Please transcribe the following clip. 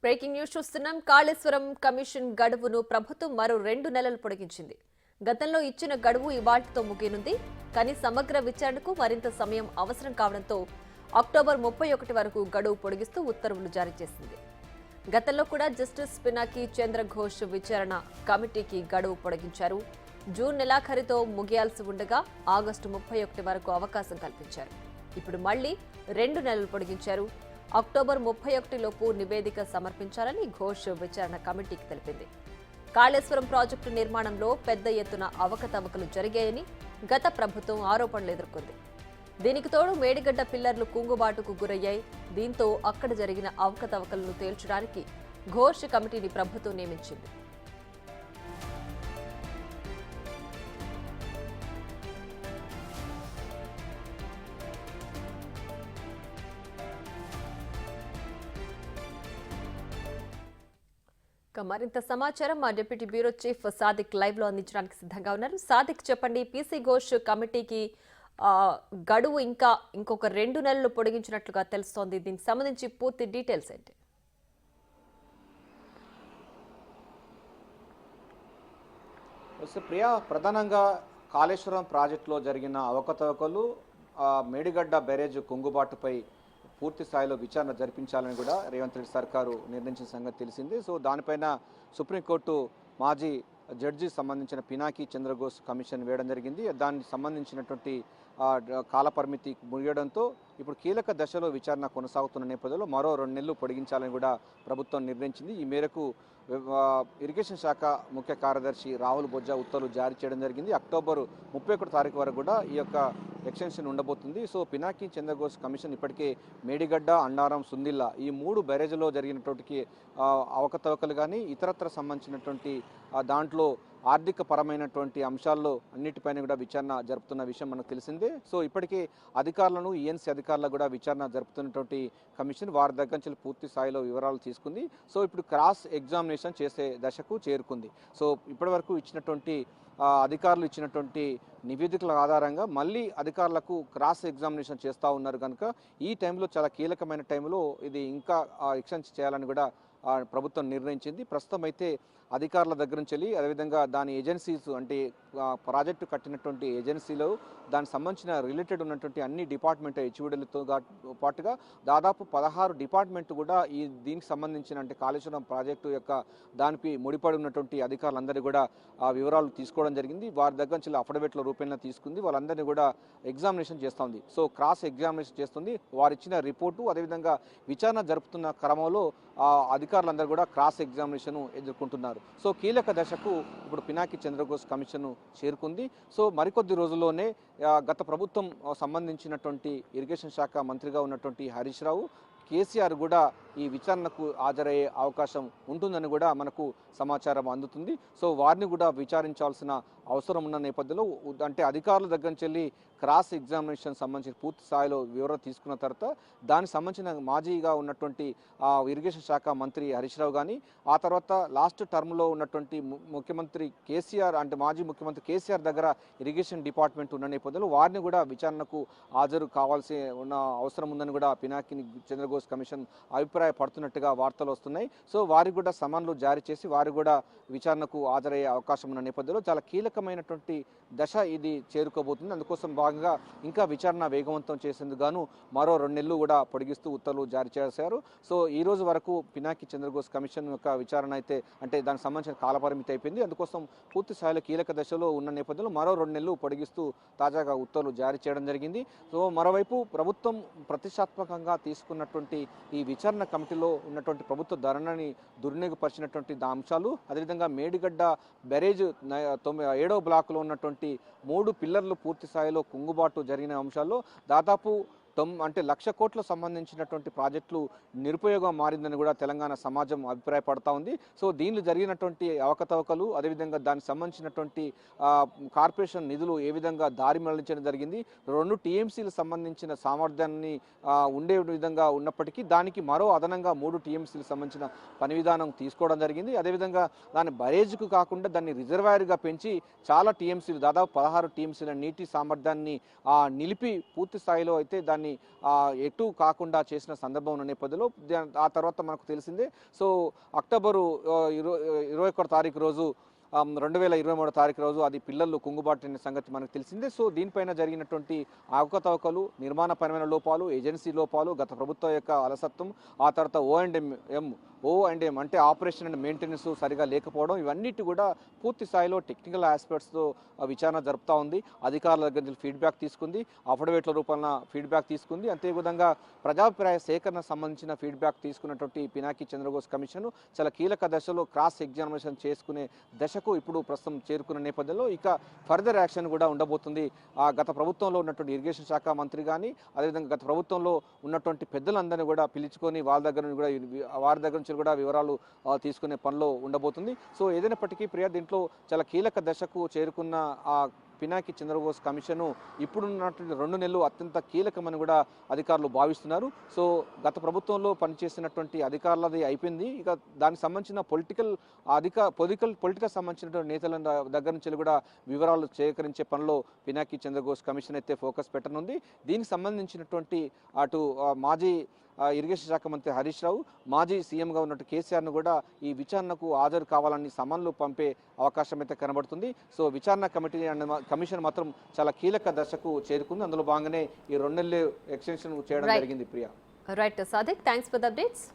Breaking news చూస్తున్నాం. Kaleshwaram commission గడువును ప్రభుత్వం మరో 2 నెలలు పొడిగించింది. గతంలో ఇచ్చిన గడువు ఇవాళ్టితో ముగియనుంది. కానీ సమగ్ర విచారణకు మరింత సమయం అవసరం కావడంతో అక్టోబర్ 31 వరకు గడువు పొడిగిస్తూ ఉత్తర్వులు జారీ చేసింది. గతంలో కూడా జస్టిస్ పినాకి చంద్రఘోష్ విచారణ కమిటీకి గడువు పొడిగించారు. జూన్ నెలాఖరుతో ముగియాల్సి ఉండగా ఆగస్టు 31 వరకు అవకాశం కల్పించారు. ఇప్పుడు మళ్లీ 2 నెలలు పొడిగించారు. అక్టోబర్ 31 లోపు నివేదిక సమర్పించాలని ఘోష్ విచారణ కమిటీకి తెలిపింది. కాళేశ్వరం ప్రాజెక్టు నిర్మాణంలో పెద్ద ఎత్తున అవకతవకలు జరిగాయని గత ప్రభుత్వం ఆరోపణలు ఎదుర్కొంది. దీనికి తోడు మేడిగడ్డ పిల్లర్లు కుంగుబాటుకు గురయ్యాయి. దీంతో అక్కడ జరిగిన అవకతవకలను తేల్చడానికి ఘోష్ కమిటీని ప్రభుత్వం నియమించింది. మరింత సమాచారం మా deputy bureau chief Sadiq live లో అందించడానికి సిద్ధంగా ఉన్నారు. సాదిక్, చెప్పండి, పీసీ ఘోష్ కమిటీకి గడువు ఇంకొక 2 నెలలు పొడిగించినట్లుగా తెలుస్తోంది. దీనికి సంబంధించి పూర్తి డీటెయిల్స్ ఏంటి? ప్రియా, ప్రధానంగా కాళేశ్వరం ప్రాజెక్టులో జరిగిన అవకతవకలు, మేడిగడ్డ బ్యారేజ్ కుంగుబాటుపై పూర్తి స్థాయిలో విచారణ జరిపించాలని కూడా రేవంత్ రెడ్డి సర్కారు నిర్ణయించిన సంగతి తెలిసింది. సో దానిపైన సుప్రీంకోర్టు మాజీ జడ్జి సంబంధించిన పినాకి చంద్రఘోష్ కమిషన్ వేయడం జరిగింది. దానికి సంబంధించినటువంటి కాలపరిమితి ముగియడంతో ఇప్పుడు కీలక దశలో విచారణ కొనసాగుతున్న నేపథ్యంలో మరో 2 నెలలు పొడిగించాలని కూడా ప్రభుత్వం నిర్ణయించింది. ఈ మేరకు ఇరిగేషన్ శాఖ ముఖ్య కార్యదర్శి రాహుల్ బొజ్జా ఉత్తర్వులు జారీ చేయడం జరిగింది. అక్టోబర్ 31 తారీఖు వరకు కూడా ఈ యొక్క ఎక్స్టెన్షన్ ఉండబోతుంది. సో పినాకి చంద్రఘోష్ కమిషన్ ఇప్పటికే మేడిగడ్డ, అన్నారం, సుందిల్లా ఈ 3 బ్యారేజ్లో జరిగినటువంటి అవకతవకలు కానీ ఇతరత్ర సంబంధించినటువంటి దాంట్లో ఆర్థిక పరమైనటువంటి అంశాల్లో అన్నిటిపైన కూడా విచారణ జరుపుతున్న విషయం మనకు తెలిసిందే. సో ఇప్పటికే అధికారులను, ఈఎన్సీ అధికారులకు కూడా విచారణ జరుపుతున్నటువంటి కమిషన్ వారి దగ్గర నుంచి పూర్తి స్థాయిలో వివరాలు తీసుకుంది. సో ఇప్పుడు క్రాస్ ఎగ్జామినేషన్ చేసే దశకు చేరుకుంది. సో ఇప్పటివరకు ఇచ్చినటువంటి అధికారులు ఇచ్చినటువంటి నివేదికల ఆధారంగా మళ్ళీ అధికారులకు క్రాస్ ఎగ్జామినేషన్ చేస్తూ ఉన్నారు కనుక ఈ టైంలో చాలా కీలకమైన టైంలో ఇది ఇంకా ఎక్స్టెండ్ చేయాలని కూడా ప్రభుత్వం నిర్ణయించింది. ప్రస్తుతం అయితే అధికారుల దగ్గర నుంచి వెళ్ళి అదేవిధంగా దాని ఏజెన్సీస్ అంటే ప్రాజెక్టు కట్టినటువంటి ఏజెన్సీలో దానికి సంబంధించిన రిలేటెడ్ ఉన్నటువంటి అన్ని డిపార్ట్మెంట్ హెచ్ఓడీలతో పాటుగా దాదాపు 16 డిపార్ట్మెంట్ కూడా దీనికి సంబంధించిన అంటే కాళేశ్వరం ప్రాజెక్టు యొక్క దానికి ముడిపడి ఉన్నటువంటి అధికారులందరినీ కూడా వివరాలు తీసుకోవడం జరిగింది. వారి దగ్గర నుంచి అఫిడవిట్ల రూపంలో తీసుకుంది. వాళ్ళందరినీ కూడా ఎగ్జామినేషన్ చేస్తుంది. సో క్రాస్ ఎగ్జామినేషన్ చేస్తుంది. వారు ఇచ్చిన రిపోర్టు అదేవిధంగా విచారణ జరుపుతున్న క్రమంలో అధికారులందరూ కూడా క్రాస్ ఎగ్జామినేషన్ ఎదుర్కొంటున్నారు. సో కీలక దశకు ఇప్పుడు పినాకి చంద్రఘోష్ కమిషన్ చేరుకుంది. సో మరికొద్ది రోజుల్లోనే గత ప్రభుత్వం సంబంధించినటువంటి ఇరిగేషన్ శాఖ మంత్రిగా ఉన్నటువంటి హరీష్ రావు, కేసీఆర్ కూడా ఈ విచారణకు హాజరయ్యే అవకాశం ఉంటుందని కూడా మనకు సమాచారం అందుతుంది. సో వారిని కూడా విచారించాల్సిన అవసరం ఉన్న నేపథ్యంలో అంటే అధికారుల దగ్గర నుంచి వెళ్ళి క్రాస్ ఎగ్జామినేషన్ సంబంధించి పూర్తి స్థాయిలో వివరణ తీసుకున్న తర్వాత దానికి సంబంధించిన మాజీగా ఉన్నటువంటి ఇరిగేషన్ శాఖ మంత్రి హరీష్ రావు కానీ ఆ తర్వాత లాస్ట్ టర్మ్లో ఉన్నటువంటి ముఖ్యమంత్రి కేసీఆర్ అంటే మాజీ ముఖ్యమంత్రి కేసీఆర్ దగ్గర ఇరిగేషన్ డిపార్ట్మెంట్ ఉన్న నేపథ్యంలో వారిని కూడా విచారణకు హాజరు కావాల్సి ఉన్న అవసరం ఉందని కూడా పినాకి చంద్రఘోష్ కమిషన్ అభిప్రాయపడుతున్నట్టుగా వార్తలు వస్తున్నాయి. సో వారికి కూడా సమన్లు జారీ చేసి వారు కూడా విచారణకు హాజరయ్యే అవకాశం ఉన్న నేపథ్యంలో చాలా కీలకమైనటువంటి దశ ఇది చేరుకోబోతుంది. అందుకోసం భాగంగా ఇంకా విచారణ వేగవంతం చేసేందుకు గాను మరో 2 నెలలు కూడా పొడిగిస్తూ ఉత్తర్వులు జారీ చేశారు. సో ఈ రోజు వరకు పినాకి చంద్రఘోష్ కమిషన్ యొక్క విచారణ అయితే అంటే దానికి సంబంధించిన కాలపరిమితి అయిపోయింది. అందుకోసం పూర్తి స్థాయిలో కీలక దశలో ఉన్న నేపథ్యంలో మరో 2 నెలలు పొడిగిస్తూ తాజాగా ఉత్తర్వులు జారీ చేయడం జరిగింది. సో మరోవైపు ప్రభుత్వం ప్రతిష్టాత్మకంగా తీసుకున్నటువంటి ఈ విచారణ కమిటీలో ఉన్నటువంటి ప్రభుత్వ ధరణని దుర్వినియోగపరిచినటువంటి అంశాలు అదేవిధంగా మేడిగడ్డ బ్యారేజ్ 7వ బ్లాకులో ఉన్నటువంటి 3 పిల్లర్లు పూర్తి స్థాయిలో కుంగుబాటు జరిగిన అంశాల్లో దాదాపు అంటే 1,00,000 కోట్లకు సంబంధించినటువంటి ప్రాజెక్టులు నిరుపయోగం మారిందని కూడా తెలంగాణ సమాజం అభిప్రాయపడతా ఉంది. సో దీనిలో జరిగినటువంటి అవకతవకలు అదేవిధంగా దానికి సంబంధించినటువంటి కార్పొరేషన్ నిధులు ఏ విధంగా దారి మళ్లించడం జరిగింది, 2 టీఎంసీలకు సంబంధించిన సామర్థ్యాన్ని ఉండే విధంగా ఉన్నప్పటికీ దానికి మరో అదనంగా 3 టీఎంసీలకు సంబంధించిన పని విధానం తీసుకోవడం జరిగింది. అదేవిధంగా దాని బరేజ్కు కాకుండా దాన్ని రిజర్వాయర్గా పెంచి చాలా టీఎంసీలు దాదాపు 16 టీఎంసీల నీటి సామర్థ్యాన్ని నిలిపి పూర్తి స్థాయిలో అయితే దాన్ని దాన్ని ఎటు కాకుండా చేసిన సందర్భం ఉన్న నేపథ్యంలో ఆ తర్వాత మనకు తెలిసిందే. సో అక్టోబరు 21 తారీఖు రోజు 2023 తారీఖు రోజు అది పిల్లలు కుంగుబాటు సంగతి మనకు తెలిసిందే. సో దీనిపైన జరిగినటువంటి అవకతవకలు, నిర్మాణపరమైన లోపాలు, ఏజెన్సీ లోపాలు, గత ప్రభుత్వం యొక్క అలసత్వం, ఆ తర్వాత O&M అంటే ఆపరేషన్ అండ్ మెయింటెనెన్స్ సరిగా లేకపోవడం, ఇవన్నిటి కూడా పూర్తి స్థాయిలో టెక్నికల్ ఆస్పెక్ట్స్తో విచారణ జరుపుతూ ఉంది. అధికారుల దగ్గర నుంచి ఫీడ్బ్యాక్ తీసుకుంది, అఫిడవిట్ల రూపంలో ఫీడ్బ్యాక్ తీసుకుంది. అంతేవిధంగా ప్రజాభిప్రాయ సేకరణ సంబంధించిన ఫీడ్బ్యాక్ తీసుకున్నటువంటి పినాకి చంద్రబోస్ కమిషన్ చాలా కీలక దశలో క్రాస్ ఎగ్జామినేషన్ చేసుకునే దశకు ఇప్పుడు ప్రస్తుతం చేరుకున్న నేపథ్యంలో ఇక ఫర్దర్ యాక్షన్ కూడా ఉండబోతుంది. గత ప్రభుత్వంలో ఉన్నటువంటి ఇరిగేషన్ శాఖ మంత్రి కానీ, అదేవిధంగా గత ప్రభుత్వంలో ఉన్నటువంటి పెద్దలందరినీ కూడా పిలుచుకొని వారి దగ్గర నుంచి కూడా వివరాలు తీసుకునే పనిలో ఉండబోతుంది. సో ఏదైనప్పటికీ ప్రియా, దీంట్లో చాలా కీలక దశకు చేరుకున్న పినాకి చంద్రబోస్ కమిషన్ ఇప్పుడున్నటువంటి 2 నెలలు అత్యంత కీలకమని కూడా అధికారులు భావిస్తున్నారు. సో గత ప్రభుత్వంలో పనిచేసినటువంటి అధికారులది అయిపోయింది. ఇక దానికి సంబంధించిన పొలిటికల్ సంబంధించినటువంటి నేతల దగ్గర నుంచి కూడా వివరాలు సేకరించే పనిలో పినాకి చంద్రబోస్ కమిషన్ అయితే ఫోకస్ పెట్టనుంది. దీనికి సంబంధించినటువంటి అటు మాజీ ఇరిగేషన్ శాఖ మంత్రి హరీష్ రావు, మాజీ సీఎంగా ఉన్నట్టు కేసీఆర్ను కూడా ఈ విచారణకు హాజరు కావాలని సమన్లు పంపే అవకాశం అయితే కనబడుతుంది. సో విచారణ కమిషన్ మాత్రం చాలా కీలక దశకు చేరుకుంది. అందులో భాగంగానే ఈ 2 నెలలు ఎక్స్టెన్షన్ చేయడం జరిగింది. Priya. Right Sadiq, thanks for the updates.